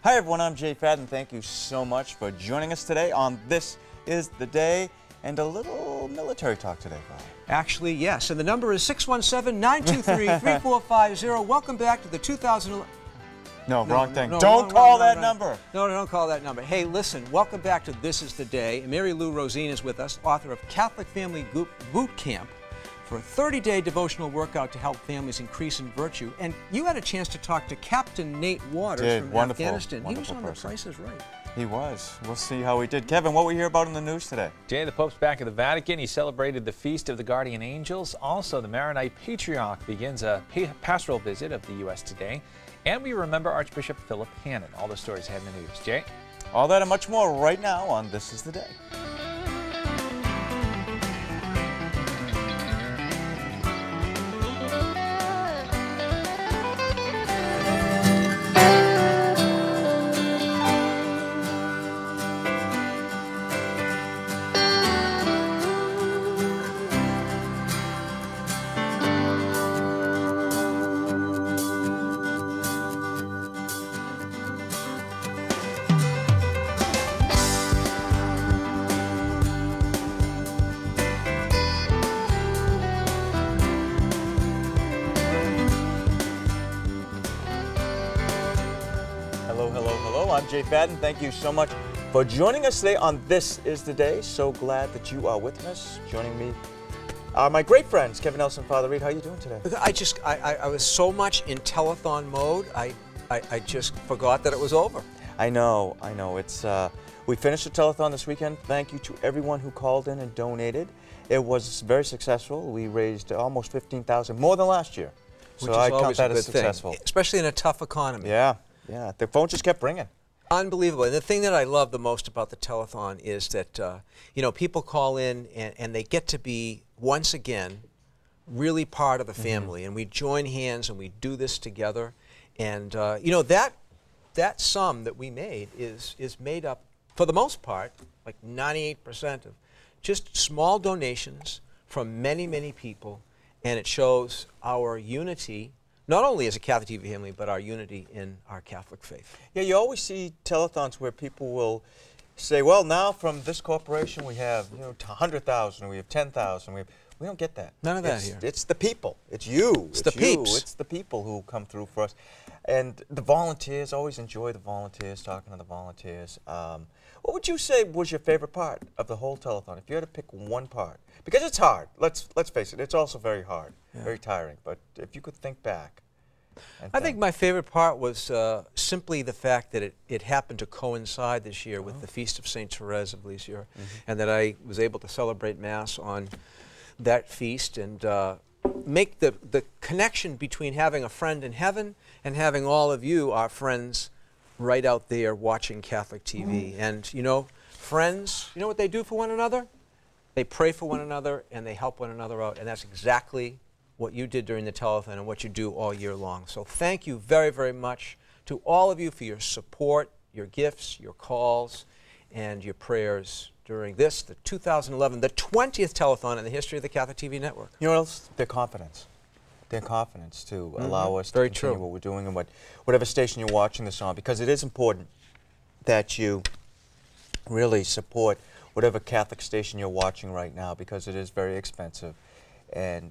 Hi everyone, I'm Jay Fadden. Thank you so much for joining us today on This Is the Day, and a little military talk today, Bob. Actually, yes, and the number is 617-923-3450. Welcome back to the 2011... No, wrong thing. Don't call that number. No, don't call that number. Hey, listen, welcome back to This Is the Day. Mary Lou Rosien is with us, author of Catholic Family Boot Camp, for a 30-day devotional workout to help families increase in virtue. And you had a chance to talk to Captain Nate Waters from Afghanistan. He was on The Price is Right. He was. We'll see how he did. Kevin, what we hear about in the news today? Jay, the Pope's back at the Vatican. He celebrated the Feast of the Guardian Angels. Also, the Maronite Patriarch begins a pastoral visit of the U.S. today. And we remember Archbishop Philip Hannon. All the stories ahead in the news. Jay? All that and much more right now on This Is the Day. I'm Jay Fadden. Thank you so much for joining us today on This Is the Day. So glad that you are with us. Joining me are my great friends, Kevin Nelson, Father Reed. How are you doing today? I was so much in telethon mode, I just forgot that it was over. I know. It's we finished the telethon this weekend. Thank you to everyone who called in and donated. It was very successful. We raised almost $15,000, more than last year. So I count that as successful. Especially in a tough economy. Yeah. The phone just kept ringing. Unbelievable. And the thing that I love the most about the telethon is that, people call in and they get to be, once again, really part of the family. And we join hands and we do this together. And, that sum that we made is made up, for the most part, like 98% of just small donations from many, many people. And it shows our unity, not only as a Catholic TV family, but our unity in our Catholic faith. Yeah, you always see telethons where people will say, well, now from this corporation we have 100,000, we have 10,000. We don't get that. None of that here. It's the people. It's you. It's the peeps. It's the people who come through for us. And the volunteers, always enjoy the volunteers, talking to the volunteers. What would you say was your favorite part of the whole telethon? If you had to pick one part. Because it's hard. Let's face it. It's also very hard, very tiring. But if you could think back. I think my favorite part was simply the fact that it happened to coincide this year with the Feast of St. Therese of Lisieux, and that I was able to celebrate Mass on that feast and make the connection between having a friend in heaven and having all of you, our friends, right out there watching Catholic TV. And, friends, you know what they do for one another? They pray for one another and they help one another out, and that's exactly what you did during the telethon and what you do all year long. So thank you very, very much to all of you for your support, your gifts, your calls, and your prayers during this, the 2011, the 20th telethon in the history of the Catholic TV network. You know what else? Their confidence. Their confidence to allow us to continue what we're doing and whatever station you're watching this on, because it is important that you really support whatever Catholic station you're watching right now, because it is very expensive. And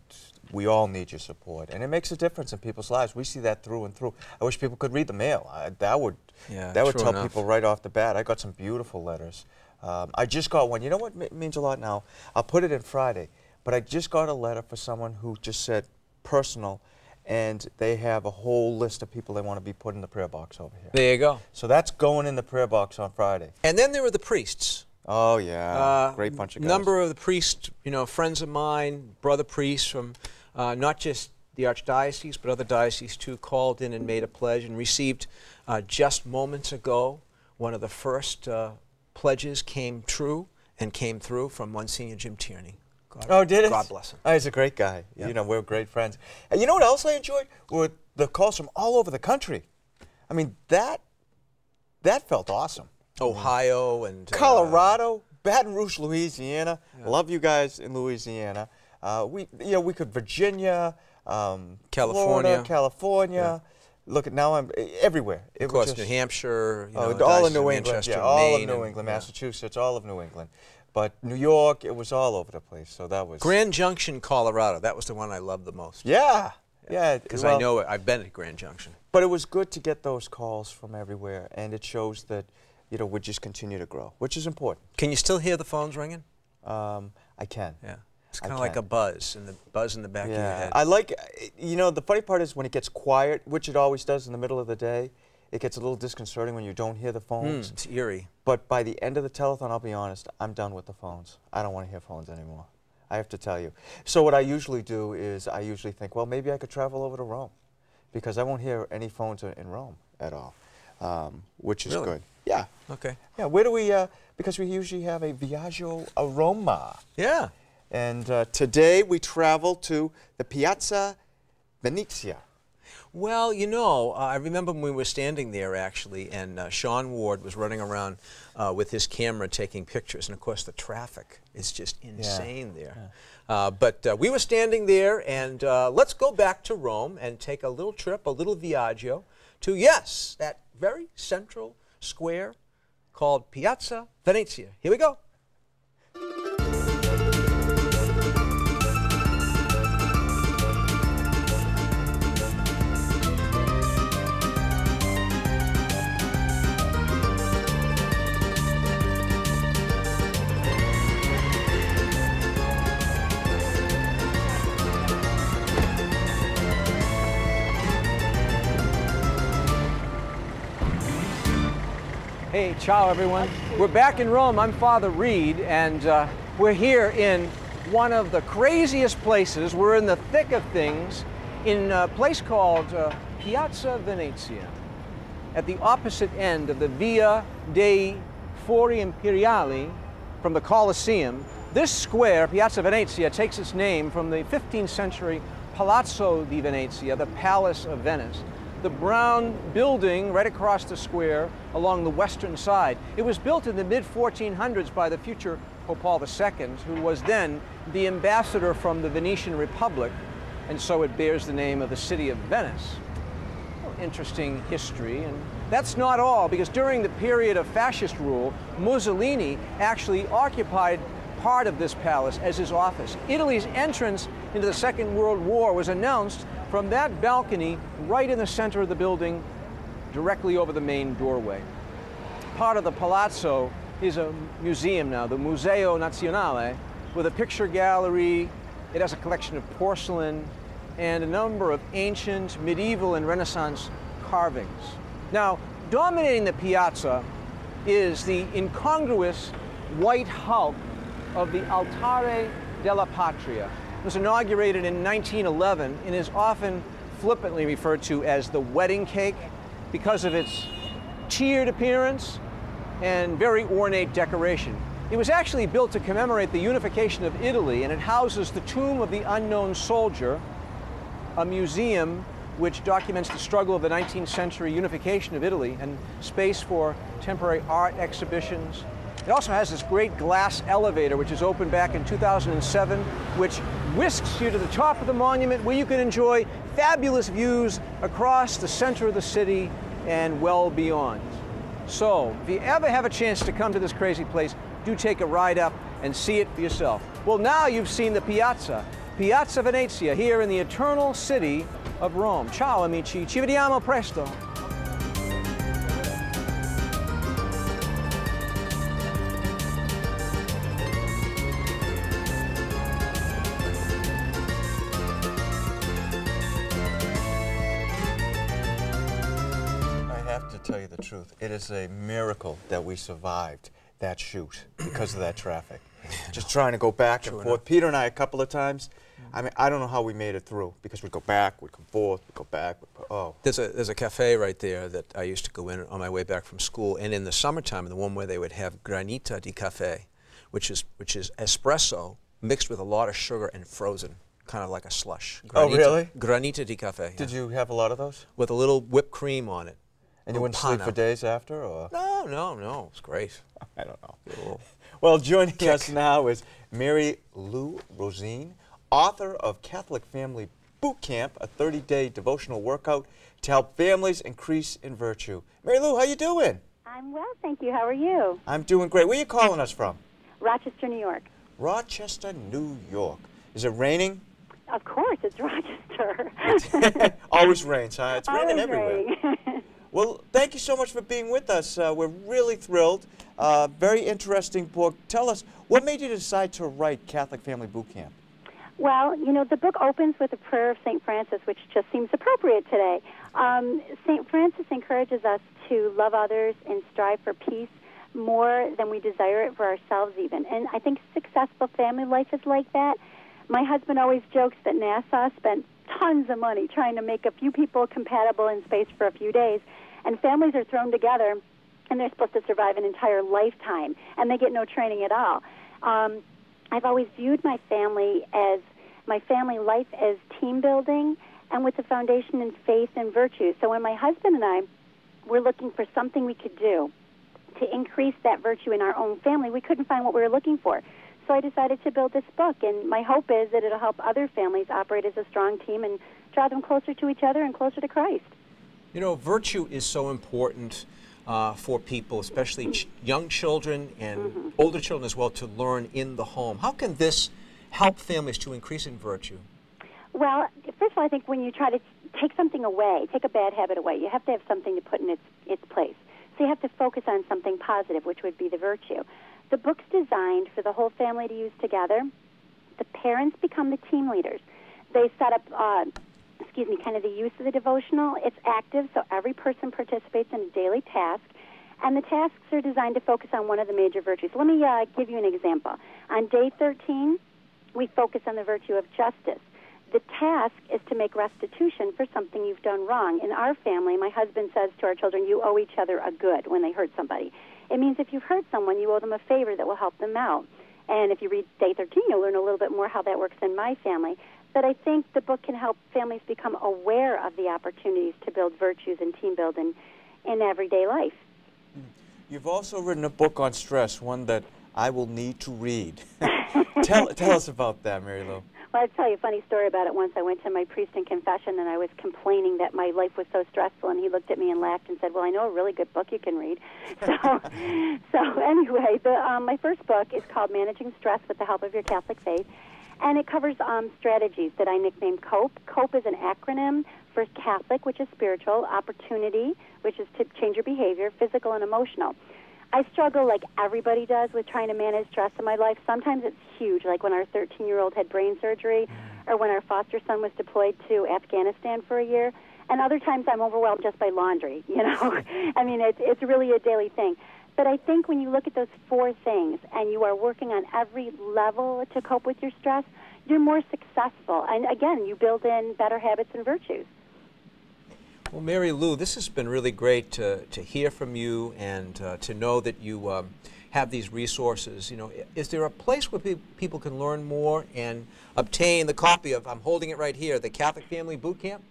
we all need your support, and it makes a difference in people's lives. We see that through and through. I wish people could read the mail. That would tell people right off the bat. I got some beautiful letters. I just got one. You know what means a lot now? I'll put it in Friday, but I just got a letter for someone who just said personal, and they have a whole list of people they want to be put in the prayer box over here. There you go. So that's going in the prayer box on Friday. And then there were the priests. Oh, yeah. Great bunch of guys. Number of the priests, friends of mine, brother priests from not just the Archdiocese, but other dioceses too, called in and made a pledge and received just moments ago. One of the first pledges came through from Monsignor Jim Tierney. Did it? God bless him. Oh, he's a great guy. Yep. We're great friends. And you know what else I enjoyed? Were the calls from all over the country. I mean, that felt awesome. Ohio and Colorado, Baton Rouge, Louisiana. Yeah. Love you guys in Louisiana. We could Virginia, California. Florida, California. look at now I'm everywhere. Of course, New Hampshire, you know, all of New England, Manchester, all Maine, of New England, Massachusetts, all of New England. But New York, it was all over the place. So that was Grand Junction, Colorado. That was the one I loved the most. Yeah, yeah. Because I know it. I've been at Grand Junction. But it was good to get those calls from everywhere, and it shows that, you know, we just continue to grow, which is important. Can you still hear the phones ringing? I can. Yeah. It's kind of like a buzz in the back of your head. I like, you know, the funny part is when it gets quiet, which it always does in the middle of the day, it gets a little disconcerting when you don't hear the phones. It's eerie. But by the end of the telethon, I'll be honest, I'm done with the phones. I don't want to hear phones anymore. I have to tell you. So what I usually do is I usually think, well, maybe I could travel over to Rome, because I won't hear any phones in Rome at all, which is good. Yeah. Okay. Yeah. Where do we? Because we usually have a Viaggio a Roma. Yeah. And today we travel to the Piazza Venezia. Well, you know, I remember when we were standing there, actually, and Sean Ward was running around with his camera taking pictures. And, of course, the traffic is just insane there. Yeah. But we were standing there, and let's go back to Rome and take a little trip, a little Viaggio, to, yes, that very central square called Piazza Venezia. Here we go. Hey, ciao everyone. We're back in Rome. I'm Father Reed, and we're here in one of the craziest places. We're in the thick of things in a place called Piazza Venezia, at the opposite end of the Via dei Fori Imperiali from the Colosseum. This square, Piazza Venezia, takes its name from the 15th century Palazzo di Venezia, the Palace of Venice. The brown building right across the square along the western side. It was built in the mid-1400s by the future Pope Paul II, who was then the ambassador from the Venetian Republic, and so it bears the name of the city of Venice. Well, interesting history, and that's not all, because during the period of fascist rule, Mussolini actually occupied part of this palace as his office. Italy's entrance into the Second World War was announced from that balcony right in the center of the building, directly over the main doorway. Part of the palazzo is a museum now, the Museo Nazionale, with a picture gallery. It has a collection of porcelain and a number of ancient, medieval, and Renaissance carvings. Now, dominating the piazza is the incongruous white hulk of the Altare della Patria. It was inaugurated in 1911 and is often flippantly referred to as the wedding cake because of its tiered appearance and very ornate decoration. It was actually built to commemorate the unification of Italy, and it houses the Tomb of the Unknown Soldier, a museum which documents the struggle of the 19th century unification of Italy, and space for temporary art exhibitions. It also has this great glass elevator, which is opened back in 2007, which whisks you to the top of the monument, where you can enjoy fabulous views across the center of the city and well beyond. So, if you ever have a chance to come to this crazy place, do take a ride up and see it for yourself. Well, now you've seen the Piazza, Piazza Venezia, here in the eternal city of Rome. Ciao, amici. Ci vediamo presto. Tell you the truth, it is a miracle that we survived that shoot because of that traffic. Just trying to go back and forth. Peter and I a couple of times. I mean, I don't know how we made it through, because we'd go back, we'd come forth, we'd go back. There's a cafe right there that I used to go in on my way back from school, and in the summertime, the one where they would have granita di cafe, which is espresso mixed with a lot of sugar and frozen, kind of like a slush. Granita, really? Granita di cafe. Did you have a lot of those? With a little whipped cream on it. And you wouldn't sleep for days after, or? No, it's great. I don't know. Well, joining us now is Mary Lou Rosien, author of Catholic Family Boot Camp, a 30-day devotional workout to help families increase in virtue. Mary Lou, how you doing? I'm well, thank you. How are you? I'm doing great. Where are you calling us from? Rochester, New York. Rochester, New York. Is it raining? Of course, it's Rochester. Always rains, huh? It's raining everywhere. Raining. Well, thank you so much for being with us. We're really thrilled. Very interesting book. Tell us, what made you decide to write Catholic Family Boot Camp? Well, you know, the book opens with a prayer of St. Francis, which just seems appropriate today. St. Francis encourages us to love others and strive for peace more than we desire it for ourselves even. And I think successful family life is like that. My husband always jokes that NASA spent tons of money trying to make a few people compatible in space for a few days, and families are thrown together, and they're supposed to survive an entire lifetime, and they get no training at all. I've always viewed my family life as team building and with the foundation in faith and virtue. So when my husband and I were looking for something we could do to increase that virtue in our own family, we couldn't find what we were looking for. So I decided to build this book, and my hope is that it'll help other families operate as a strong team and draw them closer to each other and closer to Christ. You know, virtue is so important for people, especially young children and older children as well, to learn in the home. How can this help families to increase in virtue? Well, first of all, I think when you try to take something away, take a bad habit away, you have to have something to put in its place. So you have to focus on something positive, which would be the virtue. The book's designed for the whole family to use together. The parents become the team leaders. They set up, kind of the use of the devotional. It's active, so every person participates in a daily task, and the tasks are designed to focus on one of the major virtues. Let me give you an example. On day 13, we focus on the virtue of justice. The task is to make restitution for something you've done wrong. In our family, my husband says to our children, you owe each other a good when they hurt somebody. It means if you've hurt someone, you owe them a favor that will help them out. And if you read day 13, you'll learn a little bit more how that works in my family. But I think the book can help families become aware of the opportunities to build virtues and team building in everyday life. You've also written a book on stress, one that I will need to read. Tell us about that, Mary Lou. Well, I'll tell you a funny story about it. Once I went to my priest in confession, and I was complaining that my life was so stressful, and he looked at me and laughed and said, well, I know a really good book you can read. So anyway, my first book is called Managing Stress with the Help of Your Catholic Faith, and it covers strategies that I nicknamed COPE. COPE is an acronym for Catholic, which is spiritual, opportunity, which is to change your behavior, physical and emotional. I struggle like everybody does with trying to manage stress in my life. Sometimes it's huge, like when our 13-year-old had brain surgery or when our foster son was deployed to Afghanistan for a year. And other times I'm overwhelmed just by laundry, you know. I mean, it's really a daily thing. But I think when you look at those four things and you are working on every level to cope with your stress, you're more successful. And again, you build in better habits and virtues. Well, Mary Lou, this has been really great to hear from you and to know that you have these resources. You know, is there a place where people can learn more and obtain the copy of, I'm holding it right here, the Catholic Family Boot Camp?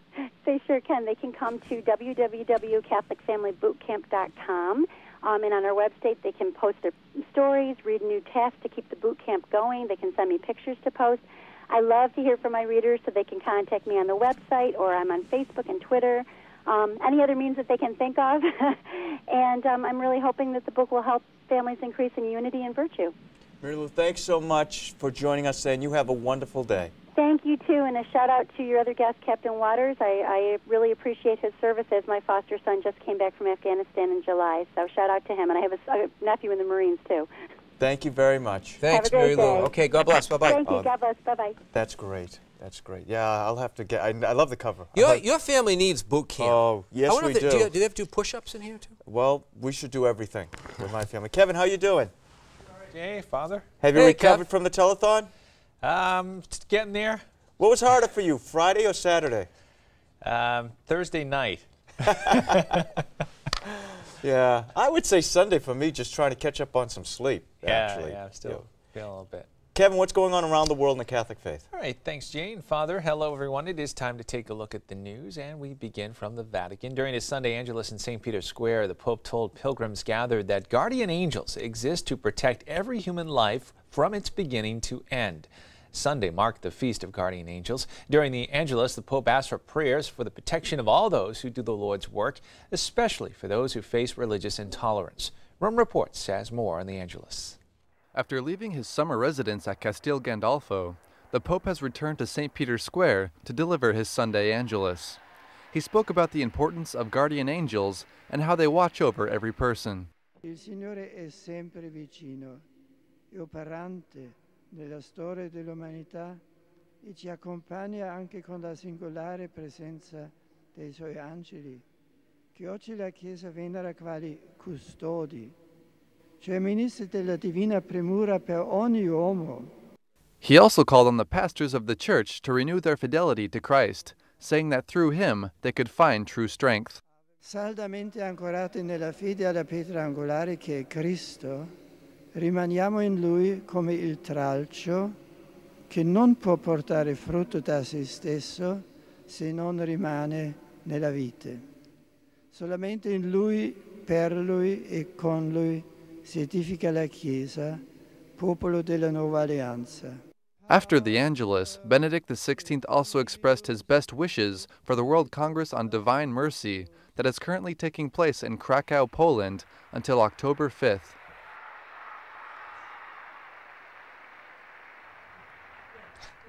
They sure can. They can come to www.catholicfamilybootcamp.com. And on our website, they can post their stories, read new tasks to keep the boot camp going. They can send me pictures to post. I love to hear from my readers, so they can contact me on the website, or I'm on Facebook and Twitter. Any other means that they can think of. And I'm really hoping that the book will help families increase in unity and virtue. Mary Lou, thanks so much for joining us, and you have a wonderful day. Thank you, too, and a shout-out to your other guest, Captain Waters. I really appreciate his service, as my foster son just came back from Afghanistan in July, so shout-out to him. And I have a nephew in the Marines, too. Thank you very much. Thanks, Mary Lou. Okay, God bless. Bye-bye. Thank you. God bless. Bye-bye. That's great. That's great. Yeah, I'll have to get, I love the cover. Your family needs boot camp. Oh, yes, we do. Do they have to do push-ups in here, too? Well, we should do everything with my family. Kevin, how you doing? Hey, Father. Have you recovered from the telethon? Just getting there. What was harder for you, Friday or Saturday? Thursday night. Yeah, I would say Sunday for me, just trying to catch up on some sleep, actually. Yeah, I'm still feeling a little bit. Kevin, what's going on around the world in the Catholic faith? All right, thanks, Jane. Father, hello, everyone. It is time to take a look at the news, and we begin from the Vatican. During his Sunday Angelus in St. Peter's Square, the Pope told pilgrims gathered that guardian angels exist to protect every human life from its beginning to end. Sunday marked the Feast of Guardian Angels. During the Angelus, the Pope asked for prayers for the protection of all those who do the Lord's work, especially for those who face religious intolerance. Rome Reports has more on the Angelus. After leaving his summer residence at Castel Gandolfo, the Pope has returned to St. Peter's Square to deliver his Sunday Angelus. He spoke about the importance of guardian angels and how they watch over every person. Il Signore è sempre vicino e operante nella storia dell'umanità e ci accompagna anche con la singolare presenza dei suoi angeli, che oggi la Chiesa venera quali custodi, cioè ministri della divina premura per ogni uomo. He also called on the pastors of the Church to renew their fidelity to Christ, saying that through him they could find true strength. Saldamente ancorati nella fede alla pietra angolare che è Cristo, rimaniamo in Lui come il tralcio che non può portare frutto da se stesso se non rimane nella vite. Solamente in Lui, per Lui e con Lui si edifica la Chiesa, popolo della nuova alleanza. After the Angelus, Benedict XVI also expressed his best wishes for the World Congress on Divine Mercy that is currently taking place in Krakow, Poland, until October 5th.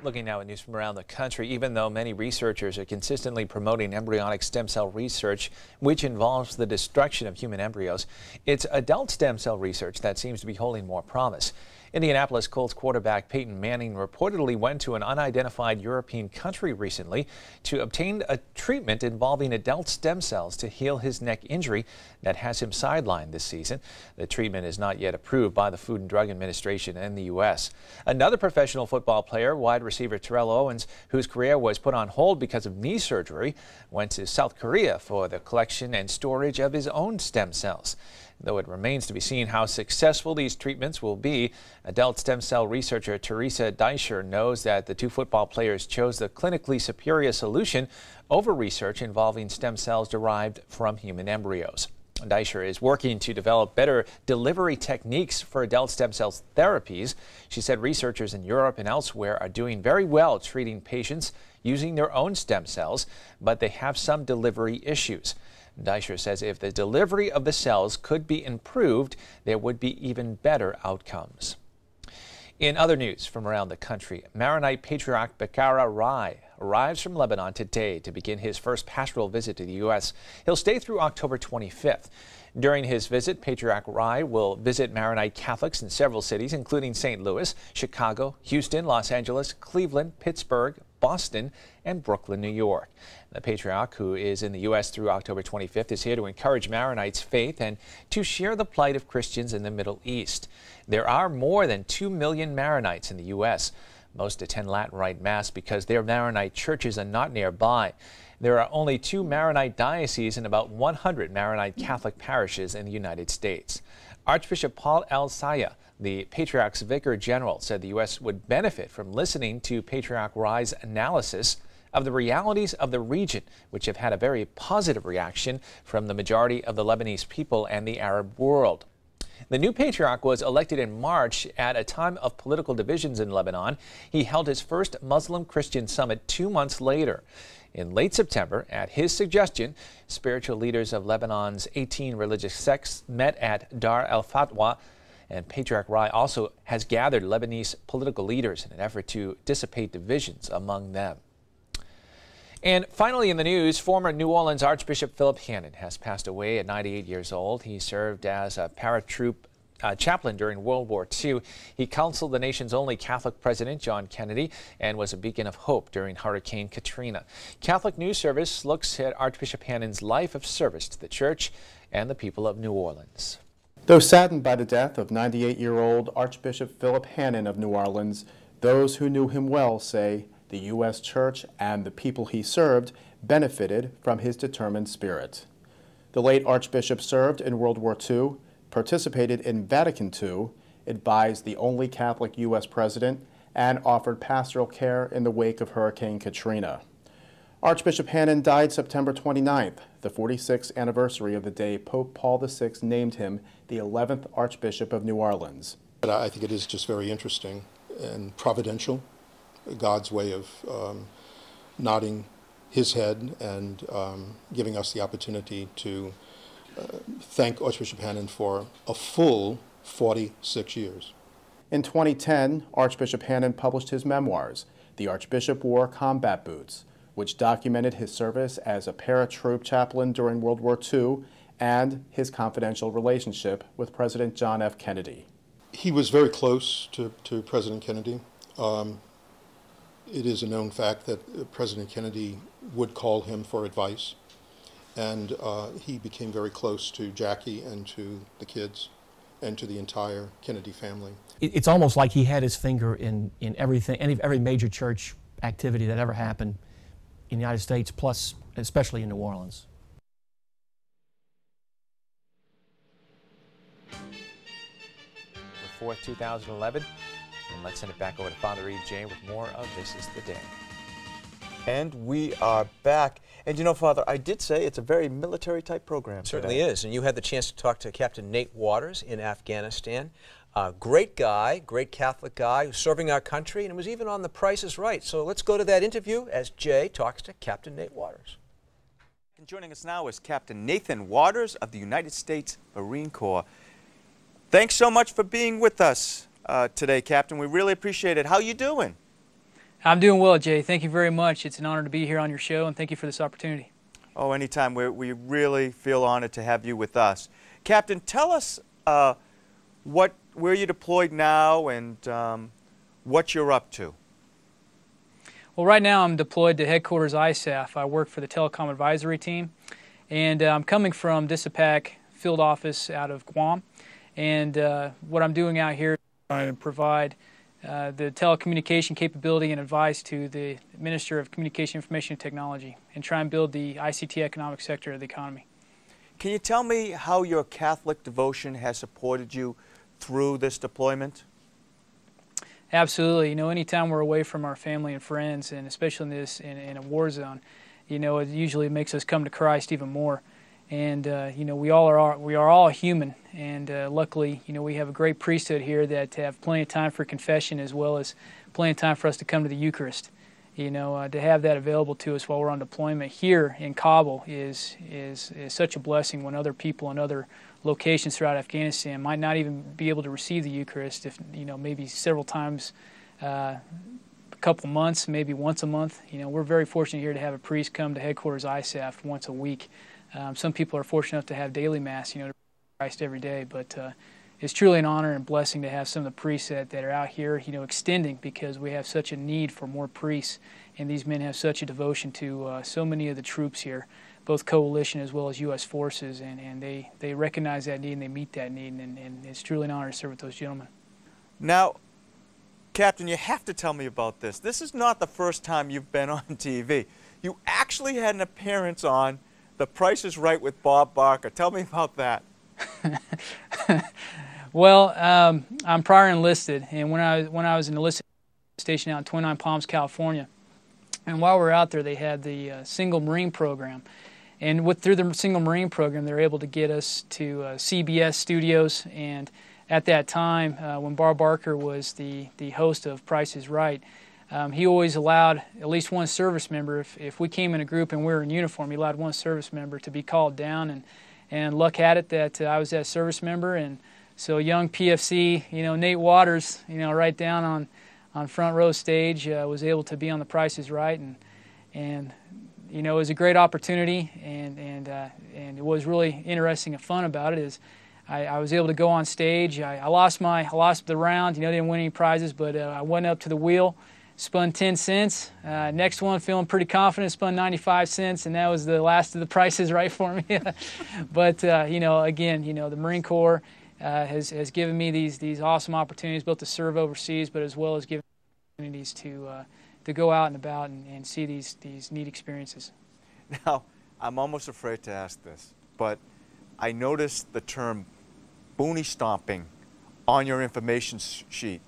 Looking now at news from around the country, even though many researchers are consistently promoting embryonic stem cell research, which involves the destruction of human embryos, it's adult stem cell research that seems to be holding more promise. Indianapolis Colts quarterback Peyton Manning reportedly went to an unidentified European country recently to obtain a treatment involving adult stem cells to heal his neck injury that has him sidelined this season. The treatment is not yet approved by the Food and Drug Administration in the U.S. Another professional football player, wide receiver Terrell Owens, whose career was put on hold because of knee surgery, went to South Korea for the collection and storage of his own stem cells. Though it remains to be seen how successful these treatments will be, adult stem cell researcher Teresa Deischer knows that the two football players chose the clinically superior solution over research involving stem cells derived from human embryos. Deischer is working to develop better delivery techniques for adult stem cell therapies. She said researchers in Europe and elsewhere are doing very well treating patients using their own stem cells, but they have some delivery issues. Deischer says if the delivery of the cells could be improved, there would be even better outcomes. In other news from around the country, Maronite Patriarch Becara Rai arrives from Lebanon today to begin his first pastoral visit to the U.S. He'll stay through October 25th. During his visit, Patriarch Rai will visit Maronite Catholics in several cities, including St. Louis, Chicago, Houston, Los Angeles, Cleveland, Pittsburgh, Boston, and Brooklyn, New York. The Patriarch, who is in the U.S. through October 25th, is here to encourage Maronites' faith and to share the plight of Christians in the Middle East. There are more than 2 million Maronites in the U.S. Most attend Latin Rite Mass because their Maronite churches are not nearby. There are only 2 Maronite dioceses and about 100 Maronite Catholic parishes in the United States. Archbishop Paul L. Saya, the Patriarch's Vicar General, said the U.S. would benefit from listening to Patriarch Rai's analysis of the realities of the region, which have had a very positive reaction from the majority of the Lebanese people and the Arab world. The new patriarch was elected in March at a time of political divisions in Lebanon. He held his first Muslim-Christian summit 2 months later. In late September, at his suggestion, spiritual leaders of Lebanon's 18 religious sects met at Dar el-Fatwa, and Patriarch Rai also has gathered Lebanese political leaders in an effort to dissipate divisions among them. And finally in the news, former New Orleans Archbishop Philip Hannon has passed away at 98 years old. He served as a paratroop chaplain during World War II. He counseled the nation's only Catholic president, John Kennedy, and was a beacon of hope during Hurricane Katrina. Catholic News Service looks at Archbishop Hannon's life of service to the church and the people of New Orleans. Though saddened by the death of 98-year-old Archbishop Philip Hannon of New Orleans, those who knew him well say the U.S. Church and the people he served benefited from his determined spirit. The late Archbishop served in World War II, participated in Vatican II, advised the only Catholic U.S. president, and offered pastoral care in the wake of Hurricane Katrina. Archbishop Hannon died September 29th, the 46th anniversary of the day Pope Paul VI named him the 11th Archbishop of New Orleans. I think it is just very interesting and providential God's way of nodding his head and giving us the opportunity to thank Archbishop Hannon for a full 46 years. In 2010, Archbishop Hannon published his memoirs, The Archbishop Wore Combat Boots, which documented his service as a paratroop chaplain during World War II and his confidential relationship with President John F. Kennedy. He was very close to President Kennedy. It is a known fact that President Kennedy would call him for advice, and he became very close to Jackie and to the kids and to the entire Kennedy family. It's almost like he had his finger in everything, every major church activity that ever happened in the United States, plus especially in New Orleans. The 4th, 2011, and let's send it back over to Father E.J. with more of This Is the Day. And we are back. And you know, Father, I did say it's a very military-type program. It certainly is. And you had the chance to talk to Captain Nate Waters in Afghanistan. Great guy, great Catholic guy who's serving our country and was even on The Price is Right. So let's go to that interview as Jay talks to Captain Nate Waters. And joining us now is Captain Nathan Waters of the United States Marine Corps. Thanks so much for being with us today, Captain. We really appreciate it. How you doing? I'm doing well, Jay. Thank you very much. It's an honor to be here on your show, and thank you for this opportunity. Oh, anytime. We really feel honored to have you with us. Captain, tell us where you're deployed now and what you're up to. Well, right now I'm deployed to headquarters ISAF. I work for the Telecom Advisory Team, and I'm coming from DISAPAC field office out of Guam. And what I'm doing out here is trying to provide the telecommunication capability and advice to the Minister of Communication, Information, and Technology and try and build the ICT economic sector of the economy. Can you tell me how your Catholic devotion has supported you through this deployment? Absolutely. You know, anytime we're away from our family and friends, and especially in a war zone, you know, it usually makes us come to Christ even more. And you know, we are all human, and luckily, you know, we have a great priesthood here that have plenty of time for confession as well as plenty of time for us to come to the Eucharist. You know, to have that available to us while we're on deployment here in Kabul is such a blessing when other people in other locations throughout Afghanistan might not even be able to receive the Eucharist, if, you know, maybe several times a couple months, maybe once a month. You know, we're very fortunate here to have a priest come to headquarters ISAF once a week. Some people are fortunate enough to have daily Mass, you know, to Christ every day, but it's truly an honor and blessing to have some of the priests that are out here, you know, extending, because we have such a need for more priests, and these men have such a devotion to so many of the troops here, both coalition as well as U.S. forces, and they recognize that need and they meet that need, and it's truly an honor to serve with those gentlemen. Now, Captain, you have to tell me about this. This is not the first time you've been on TV. You actually had an appearance on The Price is Right with Bob Barker. Tell me about that. Well, I'm prior enlisted, and when I was enlisted, stationed out in 29 Palms, California, and while we were out there, they had the Single Marine program, and through the Single Marine program, they were able to get us to CBS studios, and at that time, when Bob Barker was the host of Price is Right, he always allowed at least one service member, if we came in a group and we were in uniform, he allowed one service member to be called down, and luck had it that I was that service member, and so young PFC, you know, Nate Waters, you know, right down on front row stage, was able to be on The Price is Right, and you know, it was a great opportunity, and it was really interesting and fun about it is I was able to go on stage. I lost the round, you know, didn't win any prizes, but I went up to the wheel, spun 10 cents. Next one, feeling pretty confident, spun 95 cents, and that was the last of the prices right for me. But you know, again, you know, the Marine Corps has given me these awesome opportunities, both to serve overseas, but as well as giving opportunities to go out and about and see these neat experiences. Now, I'm almost afraid to ask this, but I noticed the term boonie stomping on your information sheet.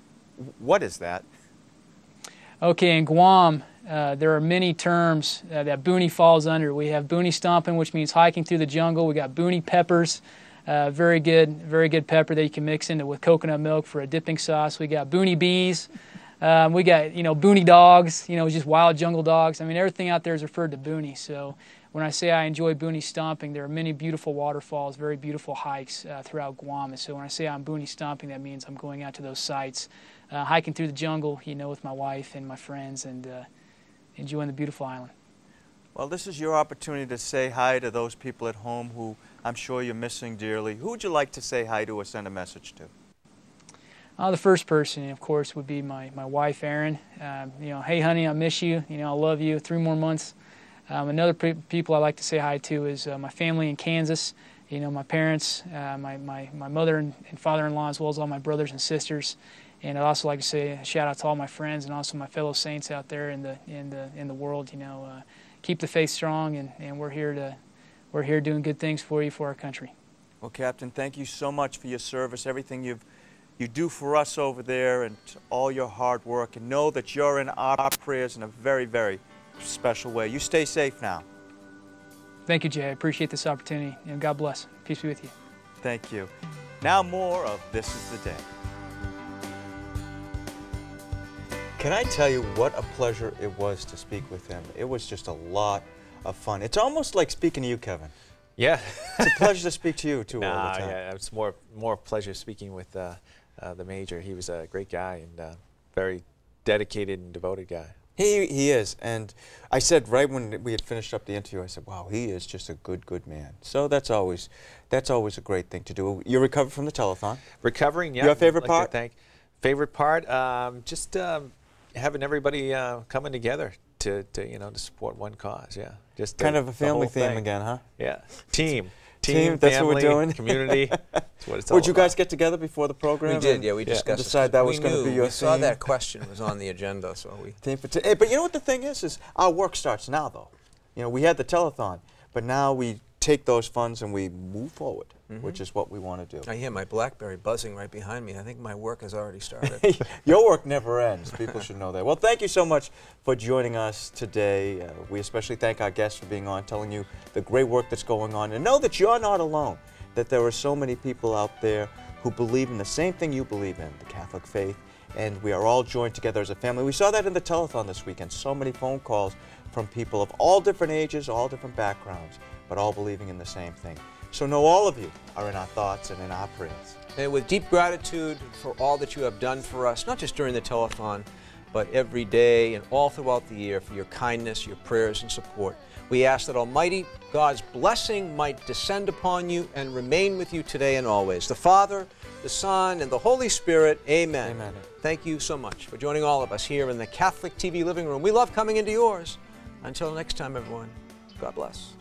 What is that? Okay, in Guam, there are many terms that boonie falls under. We have boonie stomping, which means hiking through the jungle. We got boonie peppers, very good pepper that you can mix into with coconut milk for a dipping sauce. We got boonie bees, We got, boony dogs, just wild jungle dogs. I mean, everything out there is referred to boony. So when I say I enjoy boony stomping, there are many beautiful waterfalls, very beautiful hikes throughout Guam. And so when I say I'm boony stomping, that means I'm going out to those sites, hiking through the jungle, with my wife and my friends, and enjoying the beautiful island. Well, this is your opportunity to say hi to those people at home who I'm sure you're missing dearly. Who would you like to say hi to or send a message to? The first person, of course, would be my wife, Erin. Hey, honey, I miss you. I love you. 3 more months. Another people I like to say hi to is my family in Kansas. My parents, my mother and father-in-law, as well as all my brothers and sisters. And I'd also like to say a shout out to all my friends and also my fellow saints out there in the world. Keep the faith strong, and we're here doing good things for you, for our country. Well, Captain, thank you so much for your service, everything you do for us over there, and all your hard work. And know that you're in our prayers in a very, very special way. You stay safe now. Thank you, Jay. I appreciate this opportunity, and God bless. Peace be with you. Thank you. Now more of This Is the Day. Can I tell you what a pleasure it was to speak with him? It was just a lot of fun. It's almost like speaking to you, Kevin. Yeah. It's a pleasure to speak to you, too, all the time. Yeah, it's more pleasure speaking with the Major. He was a great guy and very dedicated and devoted guy. He is, and I said right when we had finished up the interview, I said, wow, he is just a good man. So that's always a great thing to do. You recovered from the telethon? Recovering, yeah. Your favorite part? Favorite part? Just having everybody coming together to support one cause, yeah. Just kind of a family theme again, huh? Yeah. Team, that's family, what we're doing. Community. That's what it's all Would you guys get together before the program? We did, yeah. We discussed. Decide that was going to be your theme. We saw that question was on the agenda, so we. Hey, but you know what the thing is our work starts now, though. We had the telethon, but now we take those funds and we move forward, which is what we want to do. I hear my BlackBerry buzzing right behind me. I think my work has already started. Your work never ends. People should know that. Well, thank you so much for joining us today. We especially thank our guests for being on, telling you the great work that's going on. And know that you're not alone, that there are so many people out there who believe in the same thing you believe in, the Catholic faith, and we are all joined together as a family. We saw that in the telethon this weekend. So many phone calls from people of all different ages, all different backgrounds, but all believing in the same thing. So know all of you are in our thoughts and in our prayers. And with deep gratitude for all that you have done for us, not just during the telethon, but every day and all throughout the year, for your kindness, your prayers, and support, we ask that Almighty God's blessing might descend upon you and remain with you today and always. The Father, the Son, and the Holy Spirit, amen. Amen. Thank you so much for joining all of us here in the Catholic TV living room. We love coming into yours. Until next time, everyone, God bless.